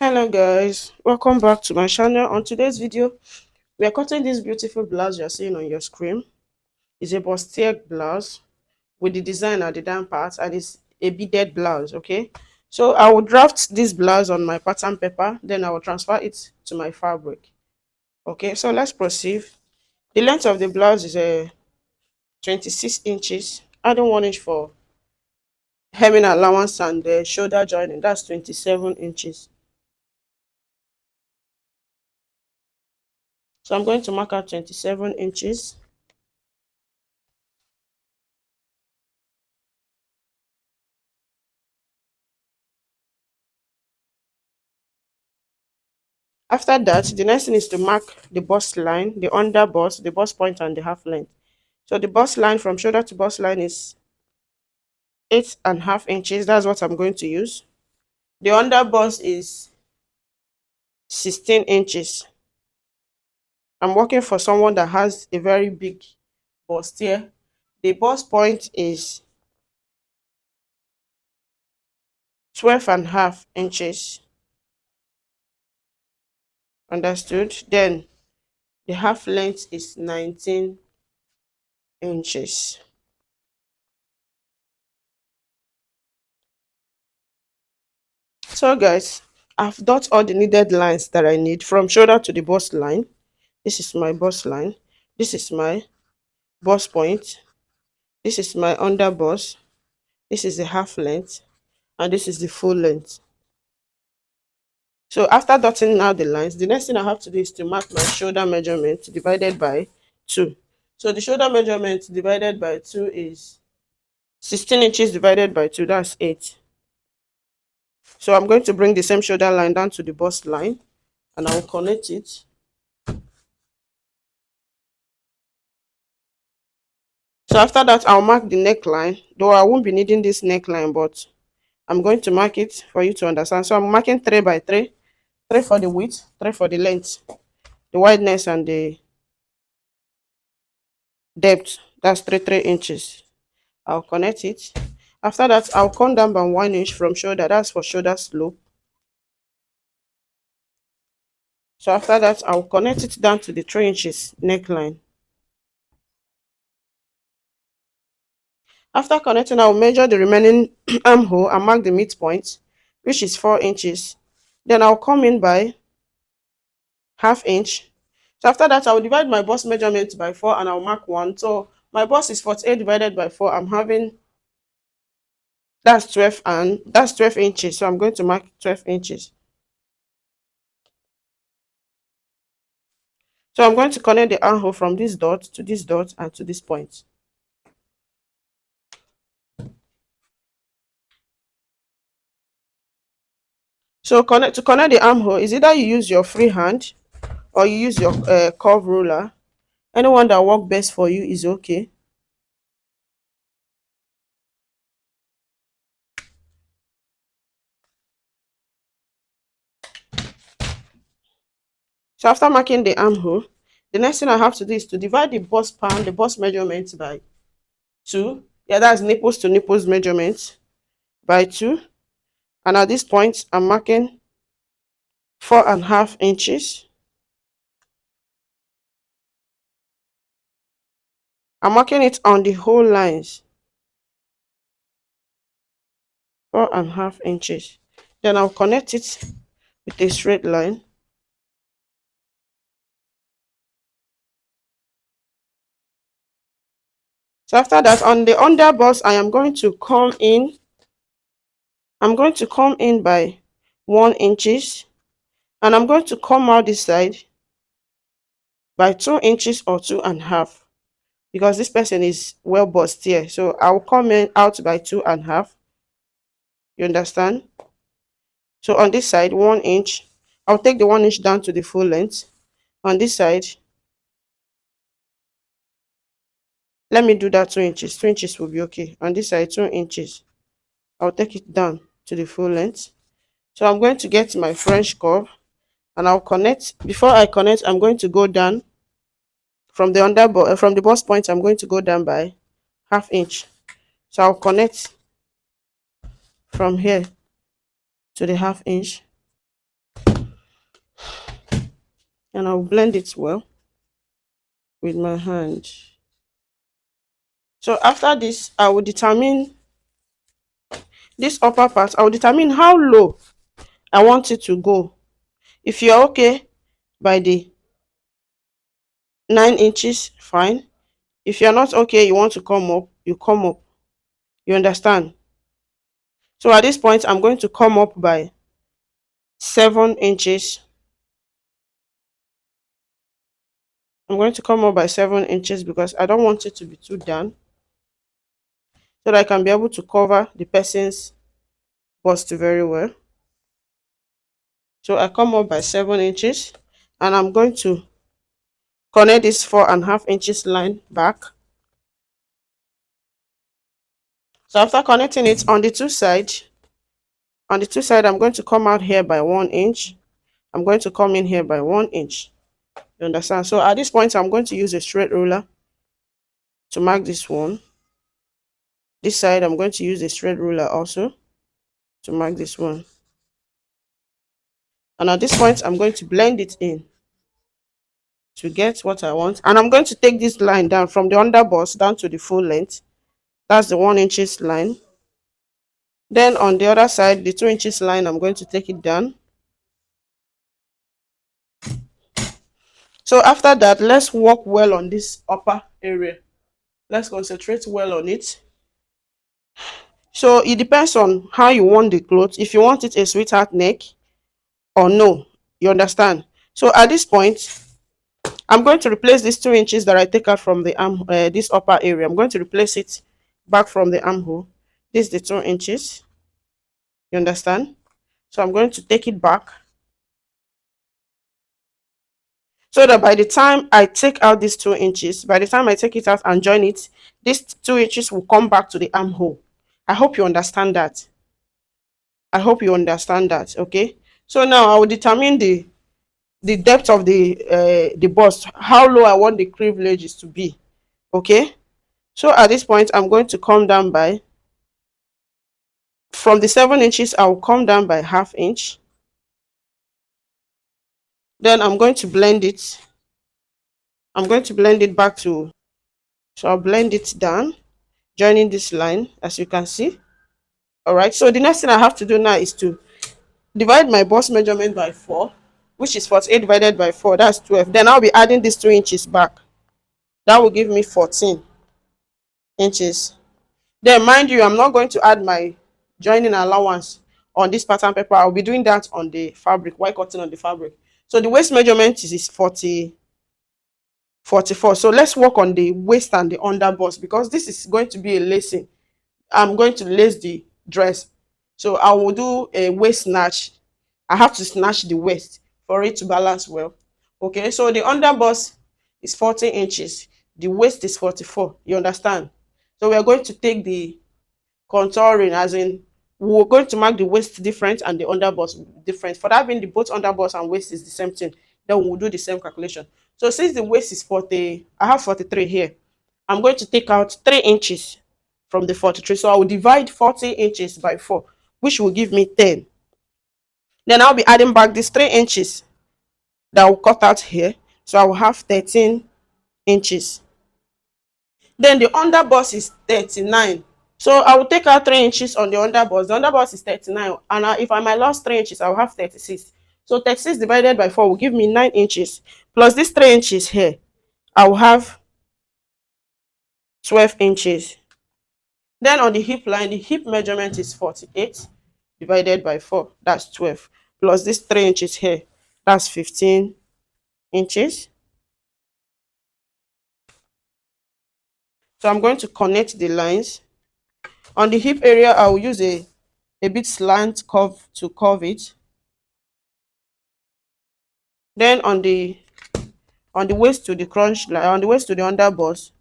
Hello guys, welcome back to my channel. On today's video we are cutting this beautiful blouse you're seeing on your screen. It's a bustier blouse with the design at the down part, and it's a beaded blouse. Okay, so I will draft this blouse on my pattern paper, then I will transfer it to my fabric. Okay, so let's proceed. The length of the blouse is a 26 inches. Adding 1 inch for hemming allowance and the shoulder joining, that's 27 inches. So I'm going to mark out 27 inches. After that, the next thing is to mark the bust line, the under bust, the bust point, and the half length. So the bust line from shoulder to bust line is 8.5 inches. That's what I'm going to use. The under bust is 16 inches. I'm working for someone that has a very big bust here. The bust point is 12.5 inches. Understood? Then the half length is 19 inches. So guys, I've dot all the needed lines that I need from shoulder to the bust line. This is my bust line. This is my bust point. This is my under bust. This is the half length, and this is the full length. So after dotting out the lines, the next thing I have to do is to mark my shoulder measurement divided by 2. So the shoulder measurement divided by 2 is 16 inches divided by 2, that's 8. So I'm going to bring the same shoulder line down to the bust line, and I will connect it. So after that, I'll mark the neckline, though I won't be needing this neckline, but I'm going to mark it for you to understand. So I'm marking 3 by 3, 3 for the width, 3 for the length, the wideness, and the depth. That's 3 inches. I'll connect it. After that, I'll come down by 1 inch from shoulder. That's for shoulder slope. So after that, I'll connect it down to the 3 inches neckline. After connecting, I'll measure the remaining armhole and mark the midpoint, which is 4 inches. Then I'll come in by half inch. So after that, I will divide my bust measurement by 4 and I'll mark 1. So my bust is 48 divided by 4. I'm having, that's 12, and that's 12 inches. So I'm going to mark 12 inches. So I'm going to connect the armhole from this dot to this dot and to this point. So to connect the armhole is either you use your free hand or you use your curve ruler. Anyone that works best for you is okay. So after marking the armhole, the next thing I have to do is to divide the bust pan, the bust measurement by 2. Yeah, that's nipples to nipples measurement by 2. And at this point, I'm marking 4.5 inches. I'm marking it on the whole lines. 4.5 inches. Then I'll connect it with a straight line. So after that, on the under bust, I'm going to come in by 1 inches, and I'm going to come out this side by 2 inches or 2.5, because this person is well bust here. So I'll come in out by 2.5. You understand? So on this side, 1 inch. I'll take the 1 inch down to the full length. On this side, let me do that 2 inches. 2 inches will be okay. On this side, 2 inches. I'll take it down to the full length. So I'm going to get my French curve, and I'll connect. Before I connect, I'm going to go down from the from the bust point. I'm going to go down by half inch. So I'll connect from here to the half inch. and I'll blend it well with my hand. So after this, I will determine this upper part. I will determine how low I want it to go. If you're okay by the 9 inches, fine. If you're not okay, you want to come up, you come up. You understand? So at this point, I'm going to come up by 7 inches. I'm going to come up by 7 inches because I don't want it to be too down, so that I can be able to cover the person's bust very well. So I come up by 7 inches, and I'm going to connect this 4.5 inches line back. So after connecting it on the two sides, I'm going to come out here by 1 inch. I'm going to come in here by 1 inch. You understand? So at this point, I'm going to use a straight ruler to mark this one. This side, I'm going to use a straight ruler also to mark this one. And at this point, I'm going to blend it in to get what I want. And I'm going to take this line down from the underbust down to the full length. That's the 1 inches line. Then on the other side, the 2 inches line, I'm going to take it down. So after that, let's work well on this upper area. Let's concentrate well on it. So it depends on how you want the clothes. If you want it a sweetheart neck or no, you understand? So at this point, I'm going to replace these 2 inches that I take out from the arm, this upper area. I'm going to replace it back from the armhole. This is the 2 inches. You understand? So I'm going to take it back, so that by the time I take out these 2 inches, by the time I take it out and join it, these 2 inches will come back to the armhole. I hope you understand that. I hope you understand that. Okay. So now I will determine the depth of the bust, how low I want the cleavages to be. Okay. So at this point, I'm going to come down by, from the 7 inches, I will come down by 1/2 inch. Then I'm going to blend it. I'm going to blend it back to, so I'll blend it down, joining this line, as you can see. All right. So the next thing I have to do now is to divide my bust measurement by 4, which is 48 divided by 4. That's 12. Then I'll be adding these 2 inches back. That will give me 14 inches. Then mind you, I'm not going to add my joining allowance on this pattern paper. I'll be doing that on the fabric, white cotton on the fabric. So the waist measurement is 44. So let's work on the waist and the under bust, because this is going to be a lacing. I'm going to lace the dress. So I will do a waist snatch. I have to snatch the waist for it to balance well. Okay, so the under bust is 40 inches. The waist is 44. You understand? So we are going to take the contouring, as in we're going to mark the waist different and the underbust different. For that being, the both underbust and waist is the same thing, then we'll do the same calculation. So since the waist is 40, I have 43 here. I'm going to take out 3 inches from the 43. So I will divide 40 inches by 4, which will give me 10. Then I'll be adding back these 3 inches that will cut out here. So I will have 13 inches. Then the underbust is 39. So I will take out 3 inches on the underbust. The underbust is 39. And if I might lost 3 inches, I will have 36. So 36 divided by 4 will give me 9 inches. Plus these 3 inches here, I will have 12 inches. Then on the hip line, the hip measurement is 48 divided by 4. That's 12. Plus these 3 inches here, that's 15 inches. So I'm going to connect the lines. On the hip area, I will use a bit slant curve to curve it. Then on the waist to the crunch line, on the waist to the underbust,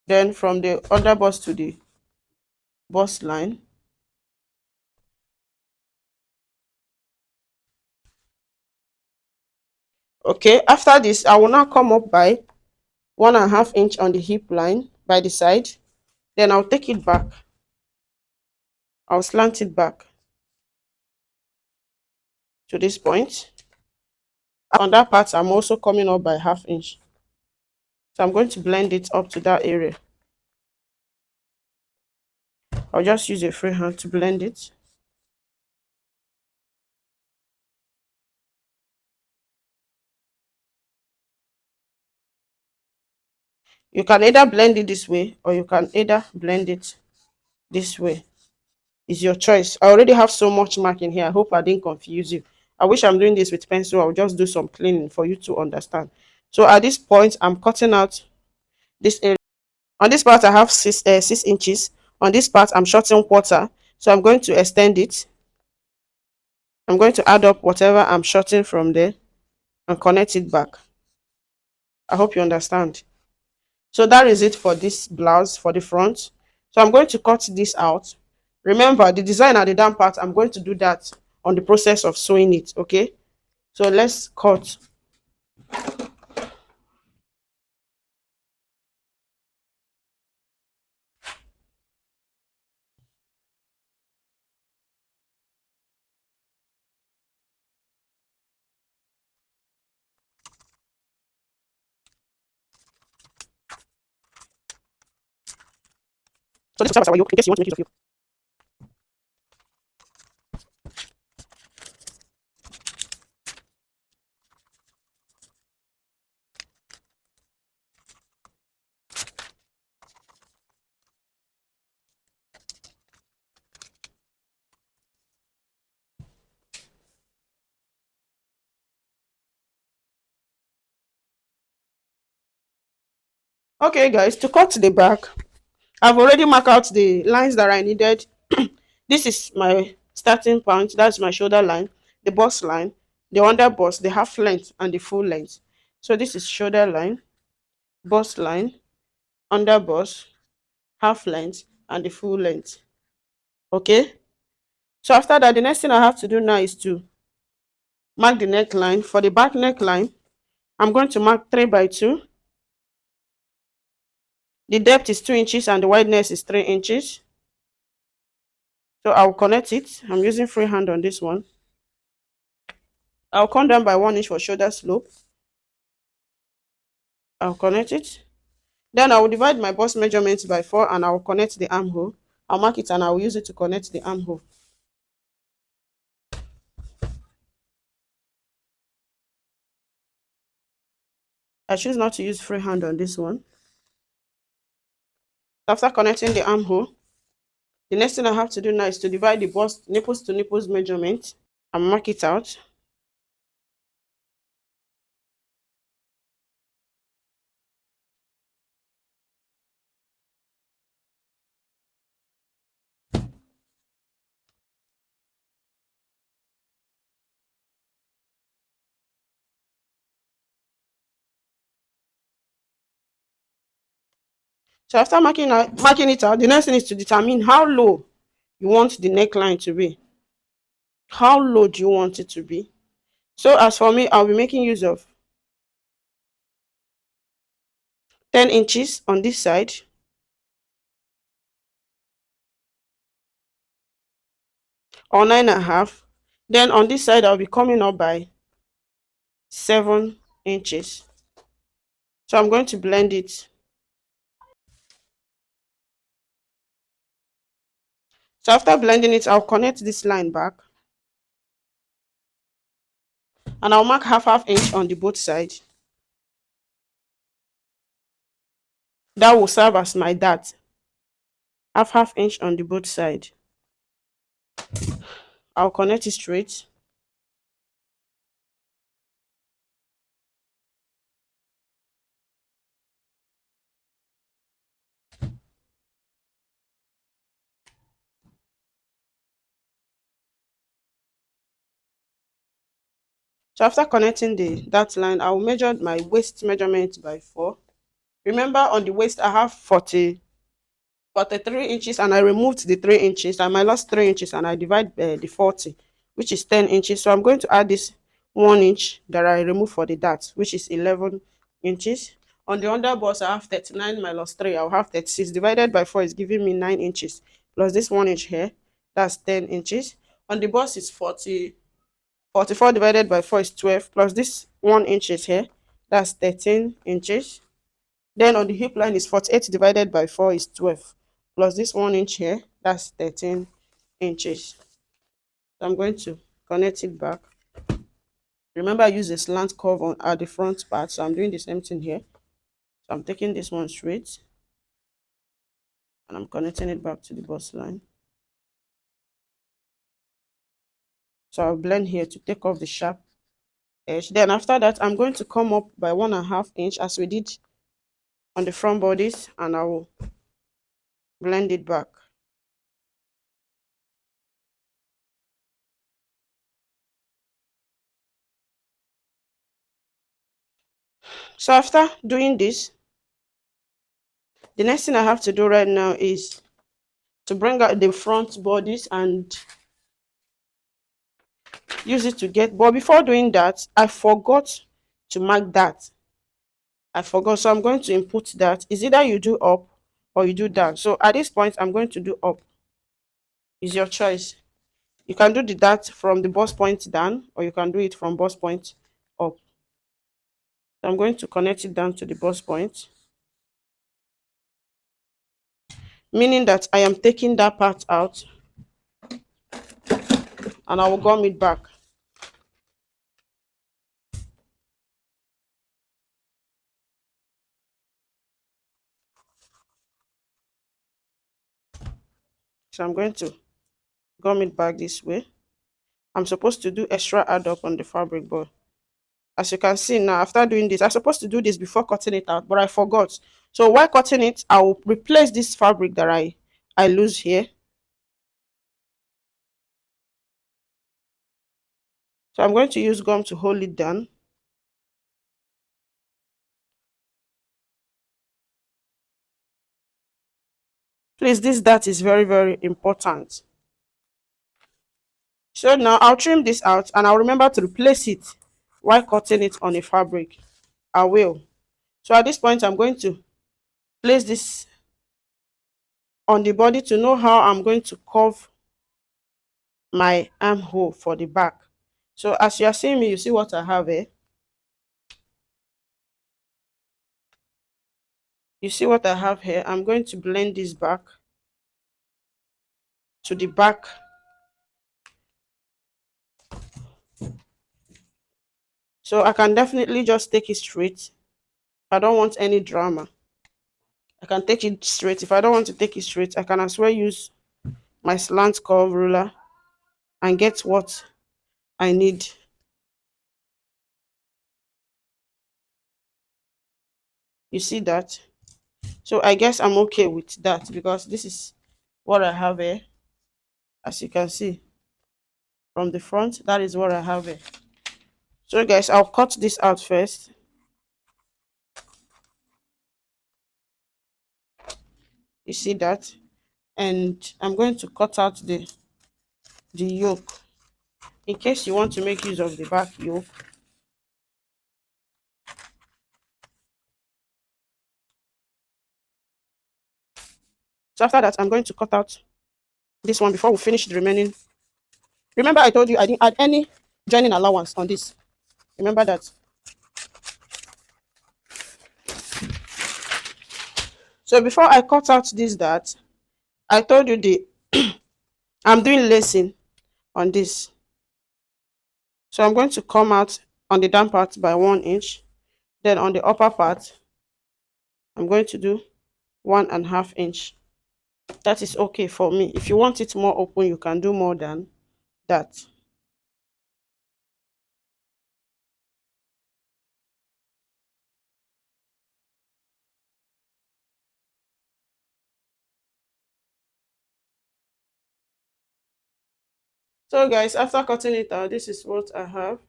then from the underbust to the bust line. Okay, after this, I will now come up by 1.5 inch on the hip line by the side. Then I'll take it back. I'll slant it back to this point. On that part, I'm also coming up by half inch. So I'm going to blend it up to that area. I'll just use a free hand to blend it. You can either blend it this way or you can either blend it this way. It's your choice. I already have so much marking here. I hope I didn't confuse you. I wish I'm doing this with pencil. I'll just do some cleaning for you to understand. So at this point, I'm cutting out this area. On this part, I have 6 inches. On this part, I'm shorting quarter. So I'm going to extend it. I'm going to add up whatever I'm shorting from there and connect it back. I hope you understand. So that is it for this blouse for the front. So I'm going to cut this out. Remember, the design at the down part, I'm going to do that on the process of sewing it. Okay, so let's cut. So this is our yoke in case you want to make use of yoke. Okay guys, to cut the back, I've already marked out the lines that I needed. This is my starting point. That's my shoulder line, the bust line, the under bust, the half length, and the full length. So this is shoulder line, bust line, under bust, half length, and the full length. Okay. So after that, the next thing I have to do now is to mark the neckline. For the back neckline, I'm going to mark 3 by 2. The depth is 2 inches and the wideness is 3 inches. So I'll connect it. I'm using freehand on this one. I'll come down by 1 inch for shoulder slope. I'll connect it. Then I will divide my bust measurements by 4 and I will connect the armhole. I'll mark it and I will use it to connect the armhole. I choose not to use freehand on this one. After connecting the armhole, the next thing I have to do now is to divide the bust nipples to nipples measurement and mark it out. So after marking it out, the next thing is to determine how low you want the neckline to be. How low do you want it to be? So as for me, I'll be making use of 10 inches on this side, or 9.5. Then on this side, I'll be coming up by 7 inches. So I'm going to blend it. So after blending it, I'll connect this line back. And I'll mark half inch on the both sides. That will serve as my dart. Half inch on the both side. I'll connect it straight. So after connecting the dart line, I will measure my waist measurement by 4. Remember, on the waist I have 43 inches and I removed the 3 inches and my last 3 inches and I divide the 40, which is 10 inches. So I'm going to add this 1 inch that I removed for the dart, which is 11 inches. On the under bust, I have 39 minus 3. I'll have 36. Divided by 4 is giving me 9 inches. Plus this 1 inch here, that's 10 inches. On the bust is 44 divided by 4 is 12. Plus this 1 inches here, that's 13 inches. Then on the hip line is 48 divided by 4 is 12, plus this 1 inch here, that's 13 inches. So I'm going to connect it back. Remember, I use a slant curve on at the front part, so I'm doing the same thing here. So I'm taking this one straight and I'm connecting it back to the bust line. So I'll blend here to take off the sharp edge. Then after that, I'm going to come up by 1.5 inch as we did on the front bodies, and I will blend it back. So after doing this, the next thing I have to do right now is to bring out the front bodies and use it to get, but before doing that, I forgot to mark that. I forgot, so I'm going to input that. Is either you do up or you do down. So at this point, I'm going to do up. Is your choice. You can do the dart from the bust point down, or you can do it from bust point up. So I'm going to connect it down to the bust point, meaning that I am taking that part out and I will gum it back. So I'm going to gum it back this way. I'm supposed to do extra add up on the fabric, but as you can see now, after doing this, I'm supposed to do this before cutting it out, but I forgot. So while cutting it, I will replace this fabric that I lose here. So I'm going to use gum to hold it down. Please, this dart is very, very important. So now I'll trim this out and I'll remember to replace it while cutting it on a fabric. I will. So at this point, I'm going to place this on the body to know how I'm going to curve my armhole for the back. So as you are seeing me, you see what I have here. You see what I have here. I'm going to blend this back to the back. So I can definitely just take it straight. I don't want any drama. I can take it straight. If I don't want to take it straight, I can as well use my slant curve ruler and get what I need. You see that? So I guess I'm okay with that because this is what I have here. As you can see from the front, that is what I have here. So guys, I'll cut this out first. You see that? And I'm going to cut out the yoke in case you want to make use of the back yoke. So after that, I'm going to cut out this one before we finish the remaining. Remember, I told you I didn't add any joining allowance on this. Remember that. So before I cut out this dart, I told you I'm doing lacing on this. So I'm going to come out on the down part by 1 inch. Then on the upper part, I'm going to do 1.5 inch. That is okay for me. If you want it more open, you can do more than that. So guys, after cutting it out, this is what I have.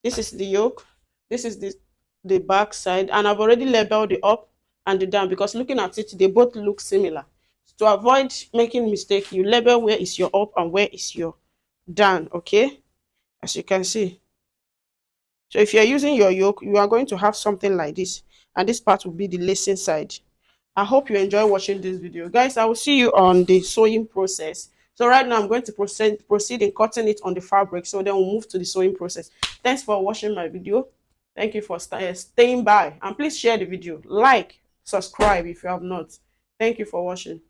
This is the yoke. This is the back side, and I've already labeled the up and the down because looking at it, they both look similar. To avoid making mistake, you label where is your up and where is your down. Okay, as you can see. So if you're using your yoke, you are going to have something like this, and this part will be the lacing side. I hope you enjoy watching this video, guys. I will see you on the sewing process. So right now I'm going to proceed in cutting it on the fabric, so then we'll move to the sewing process. Thanks for watching my video. Thank you for staying by, and please share the video, like, subscribe if you have not. Thank you for watching.